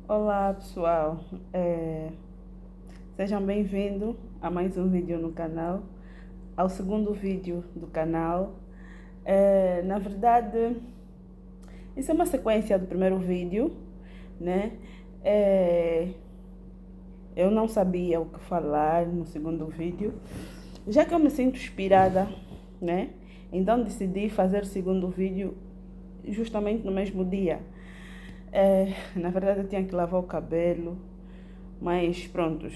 Olá pessoal, sejam bem-vindos a mais um vídeo no canal, ao segundo vídeo do canal. Na verdade, isso é uma sequência do primeiro vídeo, né? Eu não sabia o que falar no segundo vídeo, já que eu me sinto inspirada, né? Então decidi fazer o segundo vídeo justamente no mesmo dia. Na verdade eu tinha que lavar o cabelo, mas prontos,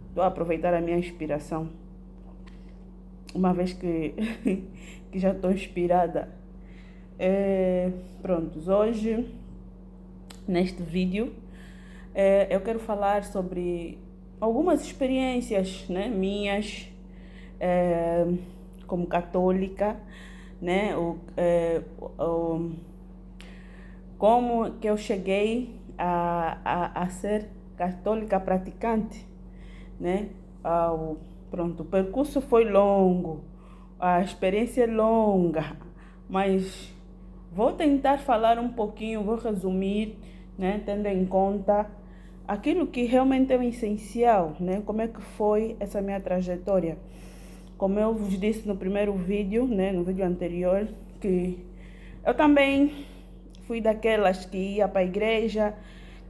estou a aproveitar a minha inspiração, uma vez que, que já estou inspirada. Prontos, hoje, neste vídeo, eu quero falar sobre algumas experiências, né, minhas, como católica, né, como que eu cheguei a ser católica praticante, né? Pronto, o percurso foi longo, a experiência é longa, mas vou tentar falar um pouquinho, vou resumir, né? Tendo em conta aquilo que realmente é o essencial, né? Como é que foi essa minha trajetória. Como eu vos disse no primeiro vídeo, né? No vídeo anterior, que eu também fui daquelas que ia para a igreja,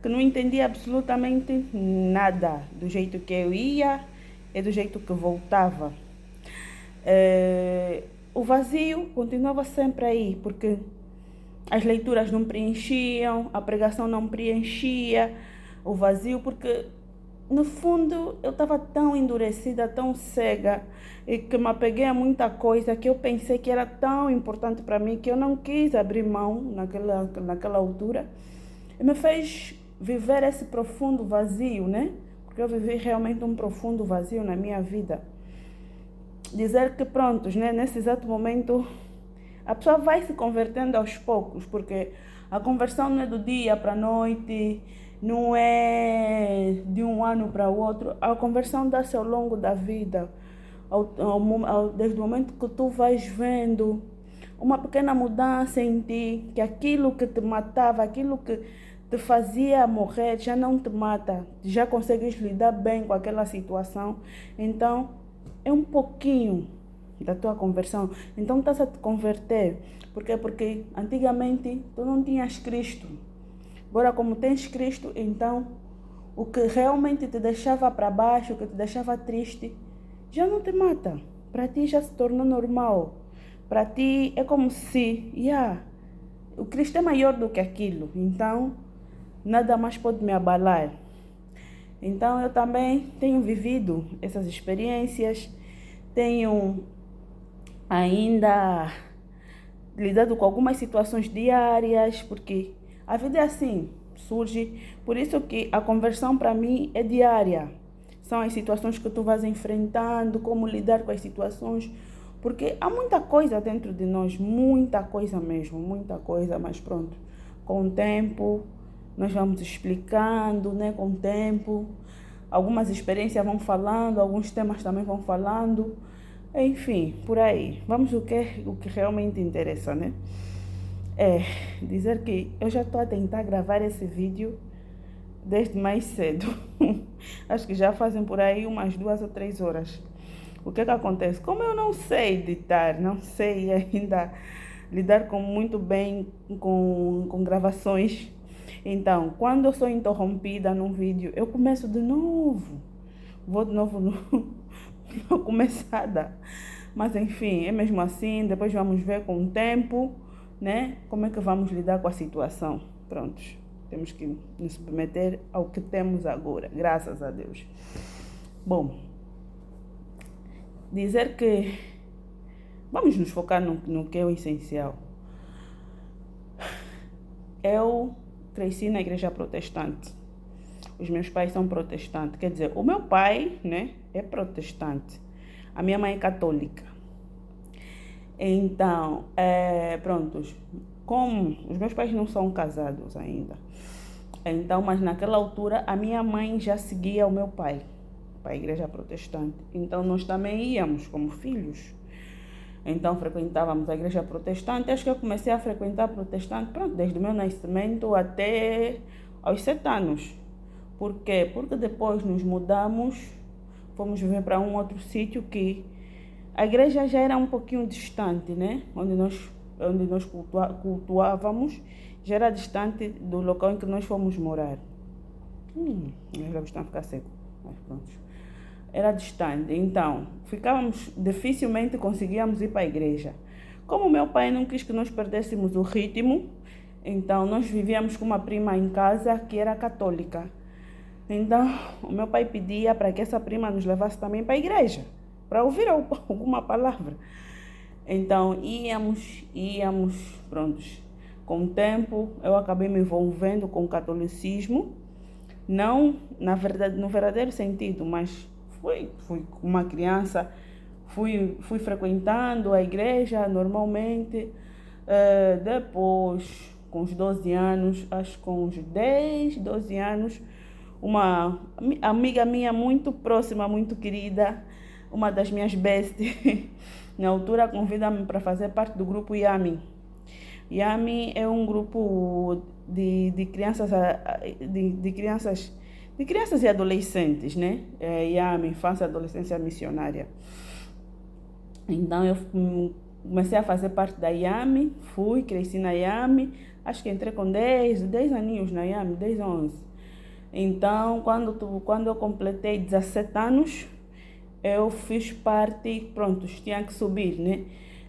que não entendia absolutamente nada do jeito que eu ia e do jeito que voltava. O vazio continuava sempre aí, porque as leituras não preenchiam, a pregação não preenchia o vazio, porque no fundo eu estava tão endurecida, tão cega, e que me apeguei a muita coisa que eu pensei que era tão importante para mim que eu não quis abrir mão naquela altura. E me fez viver esse profundo vazio, né? Porque eu vivi realmente um profundo vazio na minha vida. Dizer que prontos, né? Nesse exato momento a pessoa vai se convertendo aos poucos, porque a conversão não é do dia para a noite, não é de um ano para o outro. A conversão dá-se ao longo da vida, desde o momento que tu vais vendo uma pequena mudança em ti, que aquilo que te matava, aquilo que te fazia morrer, já não te mata, já consegues lidar bem com aquela situação. Então, é um pouquinho da tua conversão. Então, estás a te converter. Por quê? Porque antigamente tu não tinhas Cristo. Agora, como tens Cristo, então o que realmente te deixava para baixo, o que te deixava triste, já não te mata. Para ti já se tornou normal. Para ti é como se, o Cristo é maior do que aquilo. Então, nada mais pode me abalar. Então, eu também tenho vivido essas experiências, tenho ainda lidado com algumas situações diárias, porque a vida é assim, surge. Por isso que a conversão para mim é diária. São as situações que tu vais enfrentando, como lidar com as situações, porque há muita coisa dentro de nós, muita coisa mesmo, muita coisa, mas pronto, com o tempo nós vamos explicando, né? Com o tempo, algumas experiências vão falando, alguns temas também vão falando, enfim, por aí. Vamos o que realmente interessa, né? Dizer que eu já estou a tentar gravar esse vídeo desde mais cedo. Acho que já fazem por aí umas 2 ou 3 horas. O que acontece? Como eu não sei editar, não sei ainda lidar muito bem com gravações, então, quando eu sou interrompida num vídeo, eu começo de novo. Vou de novo no começada. Mas enfim, é mesmo assim, depois vamos ver com o tempo, né? Como é que vamos lidar com a situação. Prontos, temos que nos submeter ao que temos agora, graças a Deus. Bom, dizer que vamos nos focar no que é o essencial. Eu cresci na igreja protestante. Os meus pais são protestantes. Quer dizer, o meu pai, né, é protestante. A minha mãe é católica. Então, prontos. Como os meus pais não são casados ainda. Então, mas naquela altura, a minha mãe já seguia o meu pai para a igreja protestante. Então, nós também íamos como filhos. Então, frequentávamos a igreja protestante. Acho que eu comecei a frequentar protestante, pronto, desde o meu nascimento até aos 7 anos. Por quê? Porque depois nos mudamos, fomos viver para um outro sítio que a igreja já era um pouquinho distante, né? Onde nós cultuávamos, já era distante do local em que nós fomos morar. Meus lábios estão a ficar secos, mas pronto. Era distante, então dificilmente conseguíamos ir para a igreja. Como meu pai não quis que nós perdêssemos o ritmo, então nós vivíamos com uma prima em casa que era católica. Então o meu pai pedia para que essa prima nos levasse também para a igreja, para ouvir alguma palavra. Então íamos, prontos. Com o tempo eu acabei me envolvendo com o catolicismo, não no verdadeiro sentido, mas fui uma criança, fui frequentando a igreja normalmente. Depois, com os 12 anos, acho que com uns 10, 12 anos, uma amiga minha muito próxima, muito querida, uma das minhas besties, na altura convida-me para fazer parte do grupo Yami. Yami é um grupo de crianças, de crianças e adolescentes, né? Yami, Infância e Adolescência Missionária. Então eu comecei a fazer parte da Yami, cresci na Yami, acho que entrei com 10 aninhos na Yami, 10 a 11. Então, quando eu completei 17 anos, eu fiz parte, pronto, tinha que subir, né?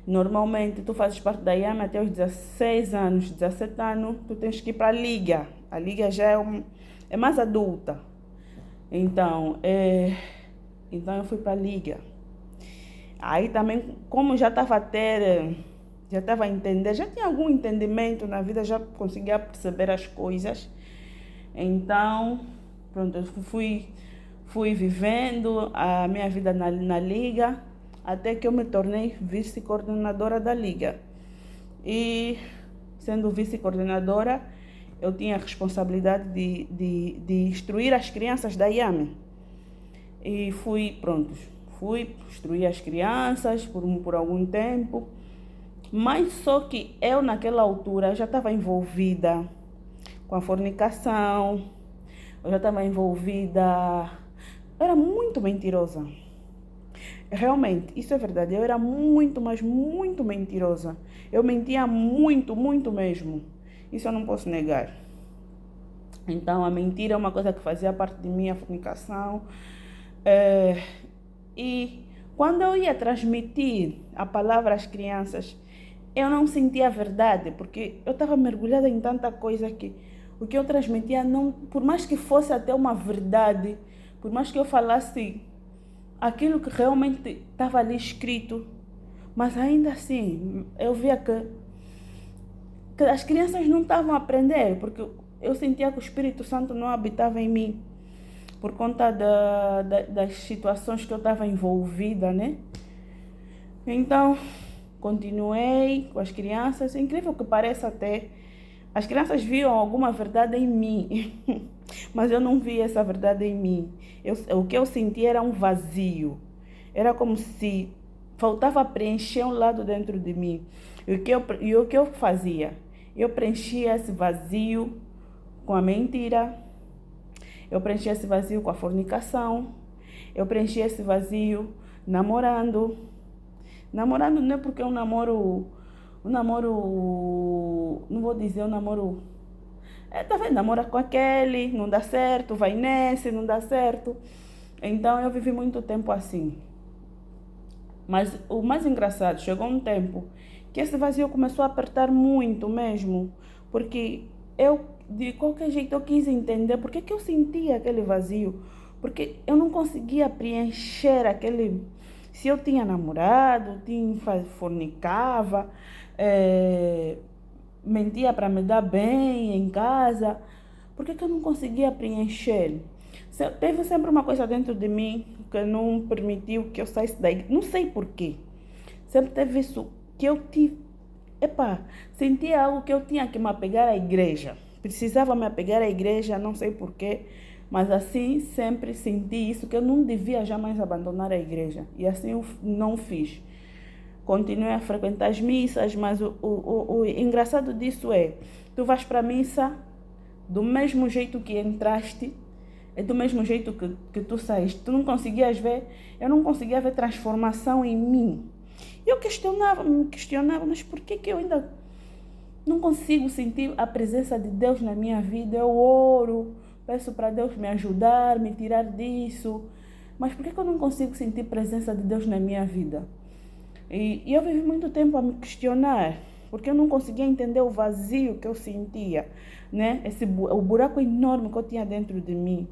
Normalmente, tu fazes parte da Yami até os 16 anos, 17 anos, tu tens que ir para a Liga. A Liga já é mais adulta. Então eu fui para a Liga. Aí também, como já estava a entender, já tinha algum entendimento na vida, já conseguia perceber as coisas. Então, pronto, eu fui vivendo a minha vida na Liga, até que eu me tornei vice-coordenadora da Liga. E, sendo vice-coordenadora, eu tinha a responsabilidade de instruir as crianças da Yami. E fui instruir as crianças por algum tempo. Mas só que eu, naquela altura, já estava envolvida com a fornicação, eu já estava envolvida. Eu era muito mentirosa. Realmente, isso é verdade. Eu era muito, mas muito mentirosa. Eu mentia muito, muito mesmo. Isso eu não posso negar. Então, a mentira é uma coisa que fazia parte de mim, a fornicação. E quando eu ia transmitir a palavra às crianças, eu não sentia a verdade, porque eu estava mergulhada em tanta coisa que o que eu transmitia, não, por mais que fosse até uma verdade, por mais que eu falasse aquilo que realmente estava ali escrito, mas ainda assim eu via que as crianças não estavam a aprender, porque eu sentia que o Espírito Santo não habitava em mim, por conta das situações que eu estava envolvida, né? Então, continuei com as crianças, incrível que pareça até, as crianças viam alguma verdade em mim, mas eu não via essa verdade em mim. O que eu sentia era um vazio, era como se faltava preencher um lado dentro de mim. E o que eu fazia? Eu preenchia esse vazio com a mentira, eu preenchia esse vazio com a fornicação, eu preenchia esse vazio namorando. Namorando não é porque é um namoro, não vou dizer um namoro, tá vendo, namora com aquele, não dá certo, vai nesse, não dá certo. Então eu vivi muito tempo assim. Mas o mais engraçado, chegou um tempo que esse vazio começou a apertar muito mesmo, porque eu, de qualquer jeito, eu quis entender por que eu sentia aquele vazio, porque eu não conseguia preencher aquele. Se eu tinha namorado, fornicava, mentia para me dar bem em casa, por que eu não conseguia preencher? Teve sempre uma coisa dentro de mim que não permitiu que eu saísse daí. Não sei porquê. Sempre teve isso que eu sentia algo que eu tinha que me apegar à igreja. Precisava me apegar à igreja, não sei porquê. Mas assim, sempre senti isso, que eu não devia jamais abandonar a igreja. E assim eu não fiz. Continuei a frequentar as missas, mas o engraçado disso é, tu vais para a missa, Do mesmo jeito que entraste, é do mesmo jeito que tu saíste. Tu não conseguias ver, eu não conseguia ver transformação em mim. Eu me questionava, mas por que eu ainda não consigo sentir a presença de Deus na minha vida? Eu oro, peço para Deus me ajudar, me tirar disso. Mas por que eu não consigo sentir a presença de Deus na minha vida? E eu vivi muito tempo a me questionar, porque eu não conseguia entender o vazio que eu sentia, né? O buraco enorme que eu tinha dentro de mim.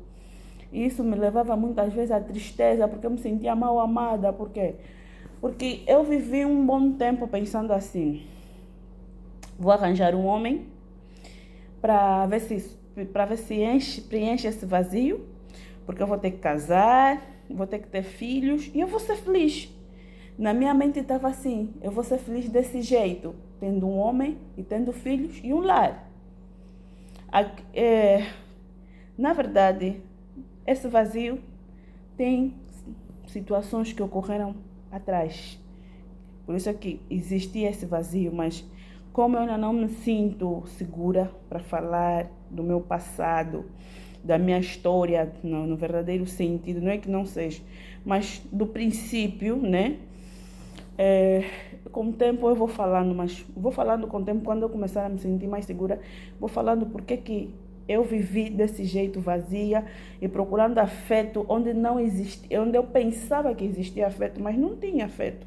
E isso me levava muitas vezes à tristeza, porque eu me sentia mal amada. Por quê? Porque eu vivi um bom tempo pensando assim: vou arranjar um homem para ver se preenche esse vazio, porque eu vou ter que casar, vou ter que ter filhos e eu vou ser feliz. Na minha mente estava assim: eu vou ser feliz desse jeito, tendo um homem e tendo filhos e um lar. Na verdade, esse vazio tem situações que ocorreram atrás. Por isso é que existia esse vazio, mas como eu ainda não me sinto segura para falar do meu passado, da minha história, no verdadeiro sentido, não é que não seja, mas do princípio, né? Com o tempo eu vou falando, mas vou falando com o tempo, quando eu começar a me sentir mais segura, vou falando porque que eu vivi desse jeito vazia e procurando afeto onde não existia, onde eu pensava que existia afeto, mas não tinha afeto.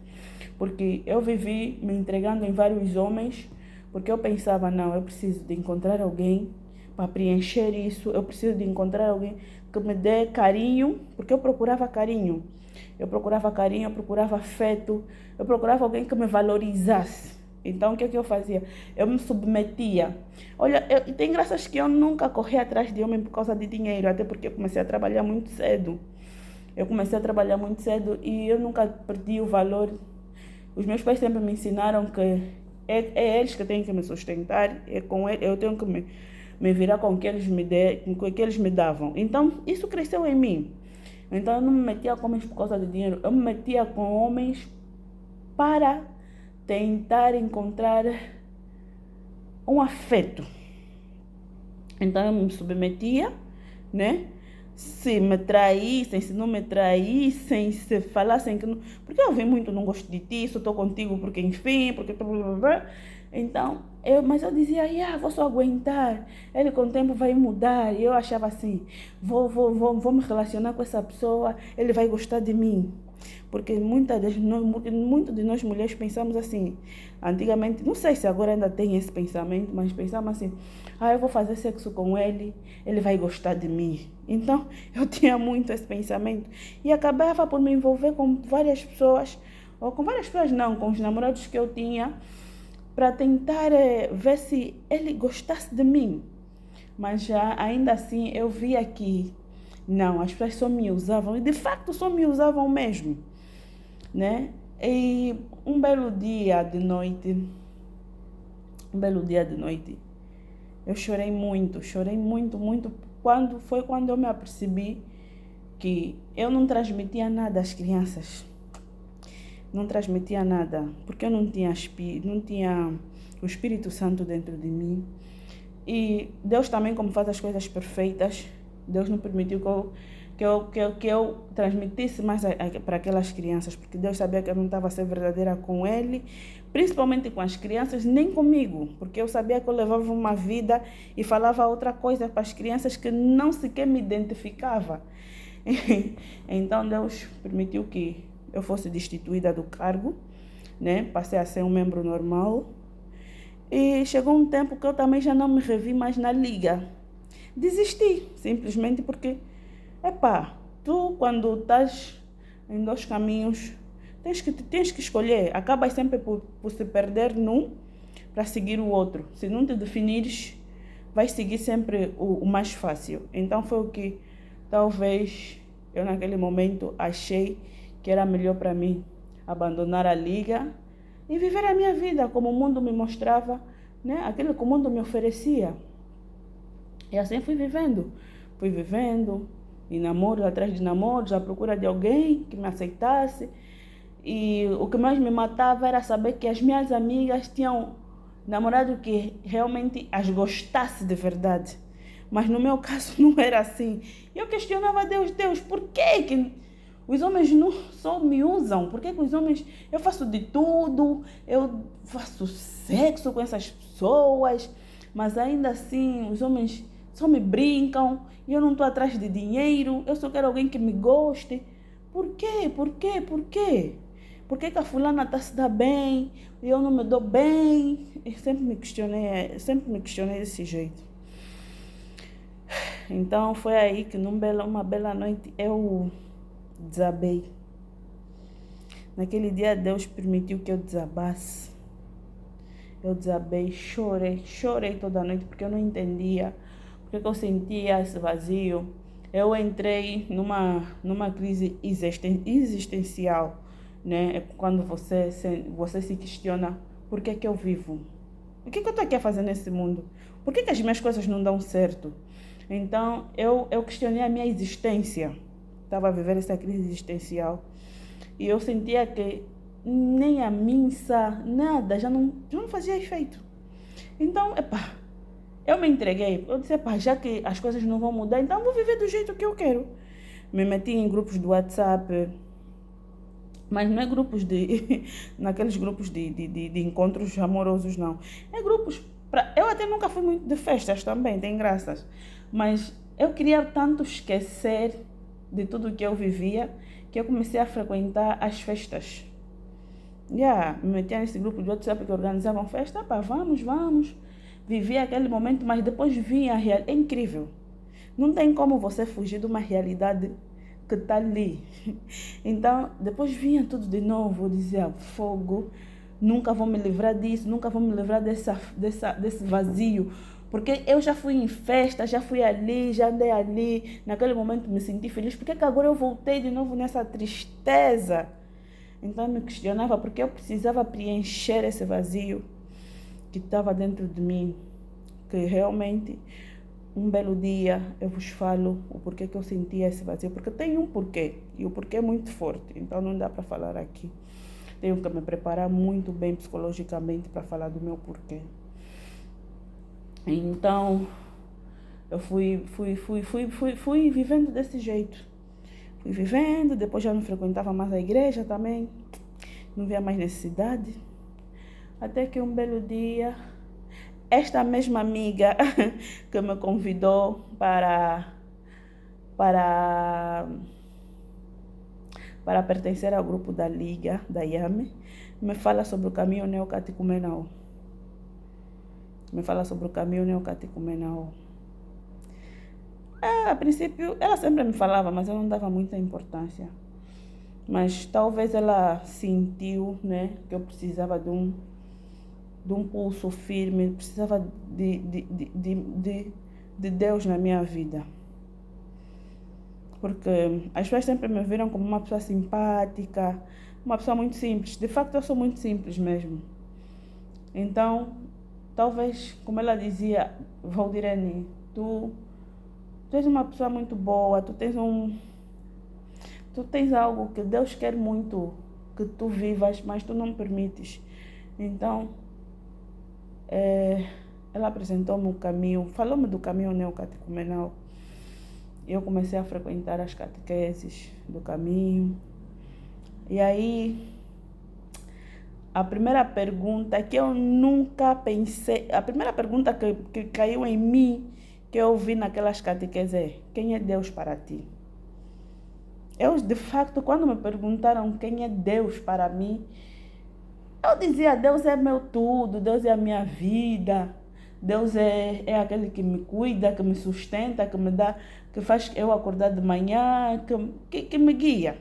Porque eu vivi me entregando em vários homens, porque eu pensava, não, eu preciso de encontrar alguém para preencher isso, eu preciso de encontrar alguém que me dê carinho, porque eu procurava carinho. Eu procurava carinho, eu procurava afeto, eu procurava alguém que me valorizasse. Então, o que é que eu fazia? Eu me submetia. Olha, tem graças que eu nunca corri atrás de homem por causa de dinheiro, até porque eu comecei a trabalhar muito cedo. Eu comecei a trabalhar muito cedo e eu nunca perdi o valor. Os meus pais sempre me ensinaram que é eles que têm que me sustentar, é com eles, eu tenho que me virar com o que eles me davam. Então, isso cresceu em mim. Então, eu não me metia com homens por causa de dinheiro, eu me metia com homens para tentar encontrar um afeto. Então, eu me submetia, né? Se me traíssem, se não me traíssem, se falassem que não... Porque eu ouvi muito, não gosto de ti, só estou contigo porque enfim, porque... Então, mas eu dizia, vou só aguentar, ele com o tempo vai mudar. E eu achava assim, vou me relacionar com essa pessoa, ele vai gostar de mim. Porque muito de nós mulheres pensamos assim, antigamente, não sei se agora ainda tem esse pensamento, mas pensamos assim, eu vou fazer sexo com ele, ele vai gostar de mim. Então, eu tinha muito esse pensamento e acabava por me envolver com várias pessoas, ou com várias pessoas não, com os namorados que eu tinha, para tentar ver se ele gostasse de mim. Mas ainda assim, eu via que não, as pessoas só me usavam, e de facto só me usavam mesmo, né? E um belo dia de noite, eu chorei muito, muito, quando eu me apercebi que eu não transmitia nada às crianças. Não transmitia nada, porque eu não tinha o Espírito Santo dentro de mim. E Deus também, como faz as coisas perfeitas, Deus não permitiu que eu transmitisse mais para aquelas crianças, porque Deus sabia que eu não estava a ser verdadeira com Ele, principalmente com as crianças, nem comigo, porque eu sabia que eu levava uma vida e falava outra coisa para as crianças que não sequer me identificava. Então Deus permitiu que eu fosse destituída do cargo, né? Passei a ser um membro normal. E chegou um tempo que eu também já não me revi mais na liga. Desisti, simplesmente porque, tu quando estás em dois caminhos, tens que escolher. Acabas sempre por se perder num para seguir o outro. Se não te definires, vais seguir sempre o mais fácil. Então foi o que talvez eu naquele momento achei que era melhor para mim abandonar a liga e viver a minha vida como o mundo me mostrava, né? Aquilo que o mundo me oferecia. E assim fui vivendo, e namoros atrás de namoros, à procura de alguém que me aceitasse. E o que mais me matava era saber que as minhas amigas tinham namorado que realmente as gostasse de verdade. Mas no meu caso não era assim. Eu questionava Deus, por que os homens não só me usam? Por que os homens... Eu faço de tudo, eu faço sexo com essas pessoas, mas ainda assim os homens só me brincam e eu não estou atrás de dinheiro, eu só quero alguém que me goste. Por quê? Por quê? Por quê? Por que a fulana está se dá bem e eu não me dou bem? Eu sempre me questionei desse jeito. Então foi aí que uma bela noite eu desabei. Naquele dia Deus permitiu que eu desabasse. Eu desabei, chorei toda a noite porque eu não entendia, porque eu sentia esse vazio. Eu entrei numa crise existencial, né? É quando você se questiona, por que eu vivo? O que eu estou aqui a fazer nesse mundo? Por que as minhas coisas não dão certo? Então, eu questionei a minha existência. Estava a viver essa crise existencial. E eu sentia que nem a missa, nada, já não fazia efeito. Então, eu me entreguei. Eu disse, já que as coisas não vão mudar, então eu vou viver do jeito que eu quero. Me meti em grupos do WhatsApp, mas não é grupos naqueles grupos de encontros amorosos, não. É grupos eu até nunca fui muito de festas também, tem graças. Mas eu queria tanto esquecer de tudo que eu vivia, que eu comecei a frequentar as festas. Me metia nesse grupo de WhatsApp que organizavam festa, vamos. Vivia aquele momento, mas depois vinha a realidade. É incrível. Não tem como você fugir de uma realidade que está ali. Então, depois vinha tudo de novo, eu dizia, fogo, nunca vou me livrar disso, nunca vou me livrar desse vazio. Porque eu já fui em festa, já fui ali, já andei ali, naquele momento me senti feliz. Por que agora eu voltei de novo nessa tristeza? Então eu me questionava porque eu precisava preencher esse vazio que estava dentro de mim. Que realmente, um belo dia, eu vos falo o porquê que eu sentia esse vazio. Porque tem um porquê, e o porquê é muito forte. Então não dá para falar aqui. Tenho que me preparar muito bem psicologicamente para falar do meu porquê. Então, eu fui vivendo desse jeito. Fui vivendo, depois já não frequentava mais a igreja também. Não via mais necessidade. Até que um belo dia, esta mesma amiga que me convidou para pertencer ao grupo da Liga, da IAME, me fala sobre o caminho neocatecumenal. A princípio, ela sempre me falava, mas eu não dava muita importância. Mas talvez ela sentiu, né, que eu precisava de um pulso firme, precisava de Deus na minha vida. Porque as pessoas sempre me viram como uma pessoa simpática, uma pessoa muito simples. De facto, eu sou muito simples mesmo. Então, talvez, como ela dizia, Valdirene, tu és uma pessoa muito boa, tu tens algo que Deus quer muito que tu vivas, mas tu não permites. Então, ela apresentou-me o caminho, falou-me do caminho neocatecumenal. Eu comecei a frequentar as catequeses do caminho. E aí, a primeira pergunta que eu nunca pensei, a primeira pergunta que caiu em mim, que eu ouvi naquelas catequeses é: quem é Deus para ti? Eu, de facto, quando me perguntaram quem é Deus para mim, eu dizia, Deus é meu tudo, Deus é a minha vida, Deus é aquele que me cuida, que me sustenta, que me dá, que faz eu acordar de manhã, que me guia.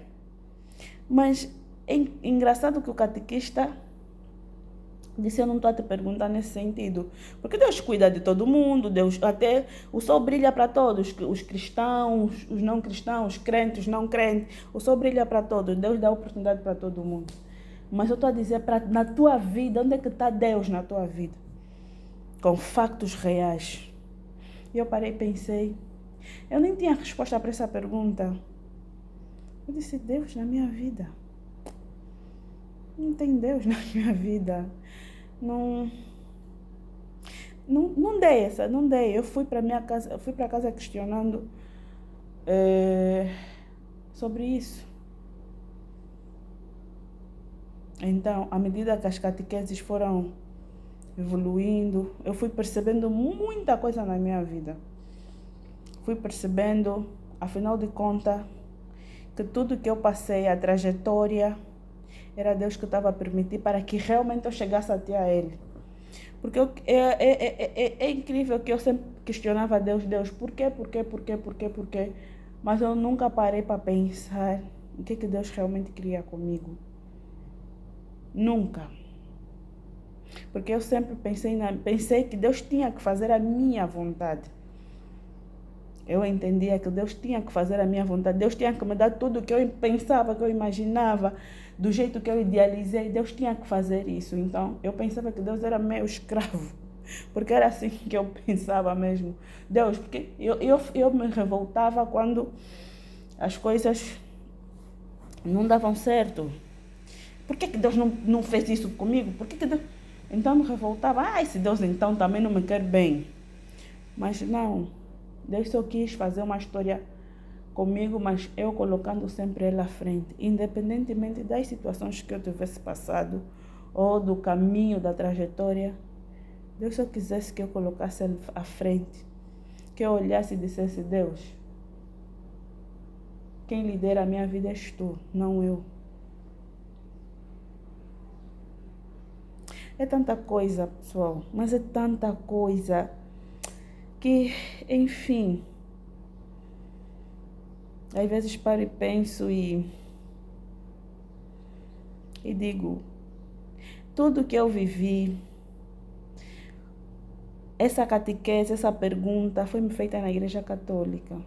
Mas é engraçado que o catequista disse, eu não estou a te perguntar nesse sentido. Porque Deus cuida de todo mundo, Deus até o sol brilha para todos, os cristãos, os não cristãos, os crentes, os não crentes, o sol brilha para todos, Deus dá oportunidade para todo mundo. Mas eu estou a dizer, na tua vida, onde é que está Deus na tua vida? Com factos reais. E eu parei e pensei, eu nem tinha resposta para essa pergunta. Eu disse, Deus na minha vida. Não tem Deus na minha vida. Não Não dei essa, não dei. Eu fui para minha casa, eu fui para casa questionando sobre isso. Então, à medida que as catequeses foram evoluindo, eu fui percebendo muita coisa na minha vida. Fui percebendo, afinal de contas, que tudo que eu passei, a trajetória, era Deus que estava a permitir para que realmente eu chegasse até a Ele. Porque é incrível que eu sempre questionava Deus, por quê? Mas eu nunca parei para pensar o que Deus realmente queria comigo. Nunca. Porque eu sempre pensei que Deus tinha que fazer a minha vontade. Eu entendia que Deus tinha que fazer a minha vontade. Deus tinha que me dar tudo o que eu pensava, que eu imaginava, do jeito que eu idealizei. Deus tinha que fazer isso. Então, eu pensava que Deus era meu escravo. Porque era assim que eu pensava mesmo. Deus, porque eu me revoltava quando as coisas não davam certo. Por que Deus não fez isso comigo? Por que Deus... Então me revoltava. Esse Deus então também não me quer bem. Mas não. Deus só quis fazer uma história comigo, mas eu colocando sempre Ele à frente. Independentemente das situações que eu tivesse passado ou do caminho, da trajetória, Deus só quisesse que eu colocasse Ele à frente. Que eu olhasse e dissesse, Deus, quem lidera a minha vida és Tu, não eu. É tanta coisa, pessoal, mas é tanta coisa que, enfim, às vezes paro e penso e digo, tudo que eu vivi, essa catequese, essa pergunta foi-me feita na Igreja Católica.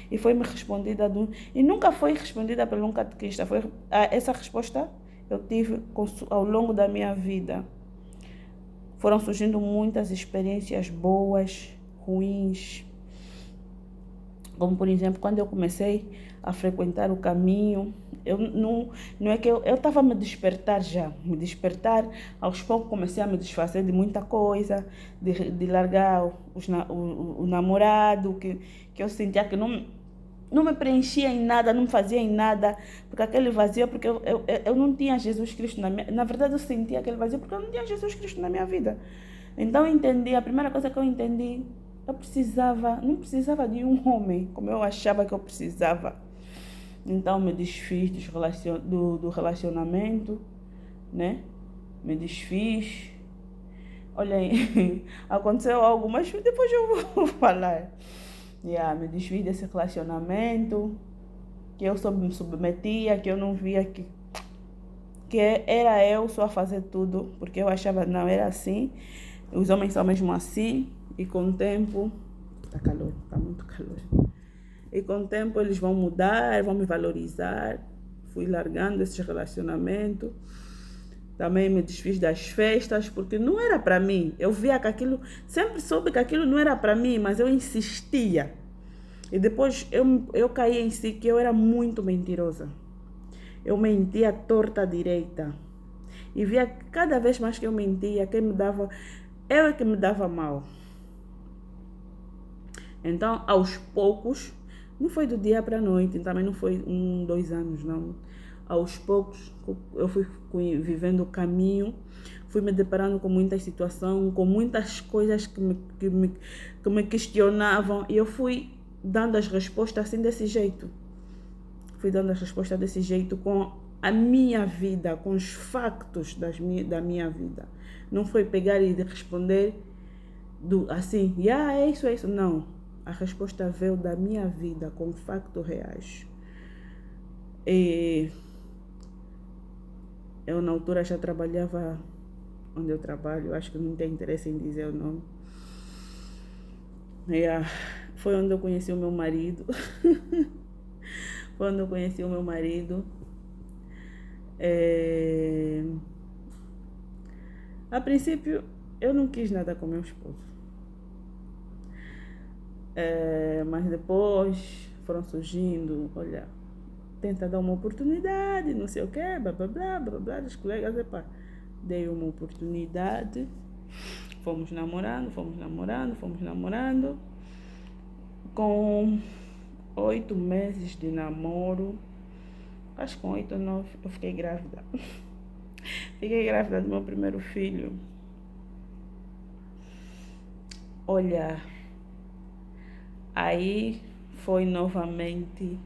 E foi-me respondida, e nunca foi respondida por um catequista. Essa resposta eu tive ao longo da minha vida. Foram surgindo muitas experiências boas, ruins. Como, por exemplo, quando eu comecei a frequentar o caminho, não é que eu estava a me despertar já. Me despertar, aos poucos comecei a me desfazer de muita coisa, de largar o namorado, que eu sentia que não me preenchia em nada, não me fazia em nada, porque aquele vazio, porque eu não tinha Jesus Cristo na minha... Na verdade, eu sentia aquele vazio porque eu não tinha Jesus Cristo na minha vida. Então, eu entendi, a primeira coisa que eu entendi, não precisava de um homem, como eu achava que eu precisava. Então, me desfiz do relacionamento, né? Me desfiz. Olha aí, aconteceu algo, mas depois eu vou falar. Me desfiz desse relacionamento, que eu só me submetia, que eu não via que era eu só a fazer tudo, porque eu achava, não, era assim, os homens são mesmo assim, e com o tempo, tá calor, tá muito calor, e com o tempo eles vão mudar, vão me valorizar. Fui largando esse relacionamento. Também me desfiz das festas, porque não era para mim. Eu via que aquilo, sempre soube que aquilo não era para mim, mas eu insistia. E depois eu caí em si que eu era muito mentirosa. Eu mentia torta à direita. E via que cada vez mais que eu mentia, eu é que me dava mal. Então, aos poucos, não foi do dia para a noite, também não foi 2 anos, não. Aos poucos, eu fui vivendo o caminho, fui me deparando com muitas situações, com muitas coisas que me questionavam, e eu fui dando as respostas assim, desse jeito. Fui dando as respostas desse jeito, com a minha vida, com os factos da minha vida. Não foi pegar e responder assim, é isso. Não. A resposta veio da minha vida, com factos reais. E eu, na altura, já trabalhava onde eu trabalho, acho que não tem interesse em dizer o nome. Foi onde eu conheci o meu marido. A princípio, eu não quis nada com meu esposo. Mas depois foram surgindo, olha, tenta dar uma oportunidade, não sei o que, blá, blá, blá, blá, blá, os colegas, dei uma oportunidade, fomos namorando. Com 8 meses de namoro, acho que com 8 ou 9, eu fiquei grávida. Fiquei grávida do meu primeiro filho. Olha, aí foi novamente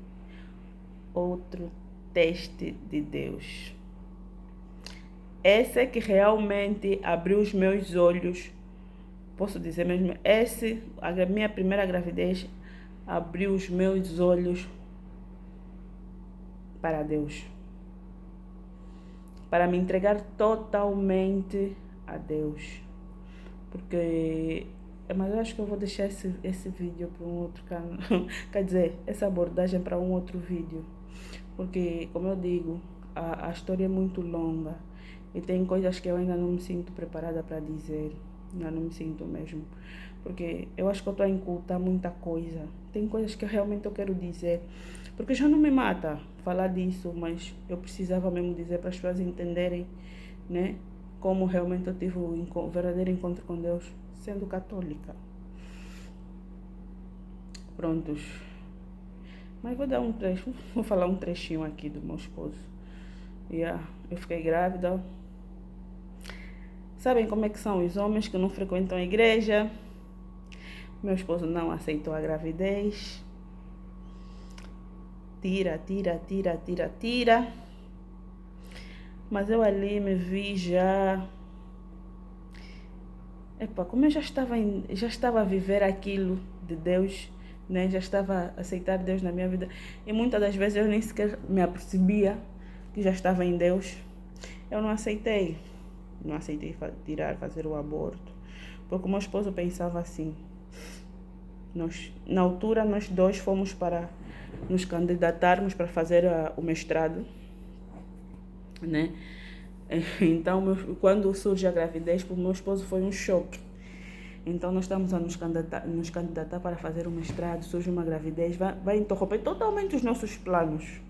outro teste de Deus. Esse é que realmente abriu os meus olhos. Posso dizer mesmo, a minha primeira gravidez abriu os meus olhos para Deus. Para me entregar totalmente a Deus. Mas eu acho que eu vou deixar esse vídeo para um outro canal. Quer dizer, essa abordagem para um outro vídeo. Porque, como eu digo, a história é muito longa. E tem coisas que eu ainda não me sinto preparada para dizer. Ainda não me sinto mesmo. Porque eu acho que eu estou a incultar muita coisa. Tem coisas que realmente eu quero dizer. Porque já não me mata falar disso, mas eu precisava mesmo dizer para as pessoas entenderem, né? Como realmente eu tive um verdadeiro encontro com Deus, sendo católica. Prontos. Mas vou dar um trecho, vou falar um trechinho aqui do meu esposo. Eu fiquei grávida. Sabem como é que são os homens que não frequentam a igreja? Meu esposo não aceitou a gravidez. Tira. Mas eu ali me vi já... como eu já estava a viver aquilo de Deus, né? Já estava a aceitar Deus na minha vida. E muitas das vezes eu nem sequer me apercebia que já estava em Deus. Eu não aceitei. Não aceitei fazer o aborto. Porque o meu esposo pensava assim. Na altura, nós dois fomos para nos candidatarmos para fazer o mestrado, né? Então, quando surge a gravidez, para o meu esposo foi um choque. Então, nós estamos a nos candidatar para fazer o mestrado, surge uma gravidez, vai interromper totalmente os nossos planos.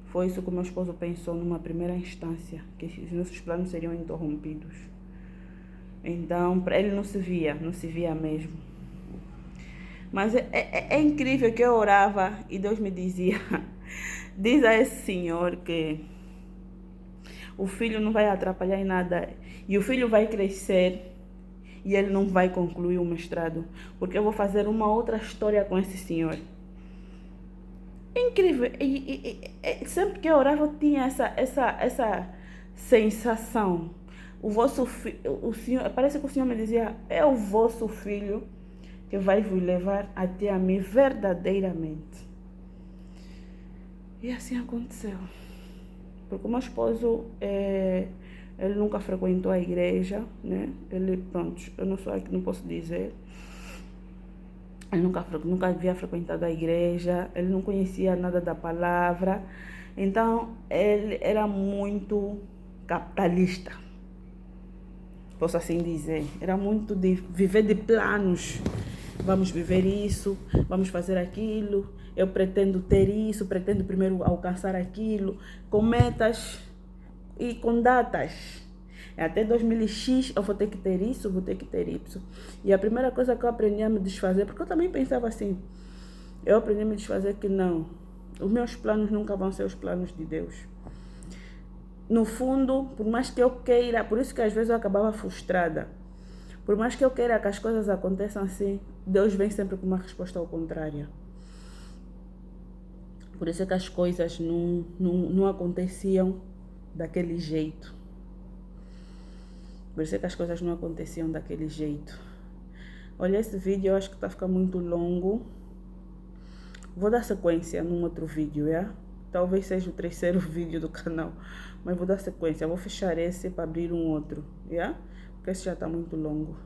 Foi isso que o meu esposo pensou numa primeira instância, que os nossos planos seriam interrompidos. Então, para ele não se via mesmo. Mas é incrível que eu orava e Deus me dizia, diz a esse senhor que o filho não vai atrapalhar em nada e o filho vai crescer e ele não vai concluir o mestrado, porque eu vou fazer uma outra história com esse senhor. Incrível. Sempre que eu orava eu tinha essa sensação. O senhor, parece que o senhor me dizia, é o vosso filho que vai vos levar até a mim verdadeiramente. E assim aconteceu. Porque o meu esposo, ele nunca frequentou a igreja, né? Eu não sou aqui, não posso dizer. Ele nunca havia frequentado a igreja, ele não conhecia nada da palavra. Então, ele era muito capitalista, posso assim dizer. Era muito de viver de planos. Vamos viver isso, vamos fazer aquilo, eu pretendo ter isso, pretendo primeiro alcançar aquilo, com metas e com datas. Até 2000X eu vou ter que ter isso, vou ter que ter isso. E a primeira coisa que eu aprendi a me desfazer, porque eu também pensava assim, eu aprendi a me desfazer que não, os meus planos nunca vão ser os planos de Deus. No fundo, por mais que eu queira, por isso que às vezes eu acabava frustrada, por mais que eu queira que as coisas aconteçam assim, Deus vem sempre com uma resposta ao contrário. Por isso é que as coisas não aconteciam daquele jeito. Por isso é que as coisas não aconteciam daquele jeito. Olha, esse vídeo eu acho que está ficando muito longo. Vou dar sequência num outro vídeo, Talvez seja o terceiro vídeo do canal, mas vou dar sequência. Vou fechar esse para abrir um outro, Porque esse já está muito longo.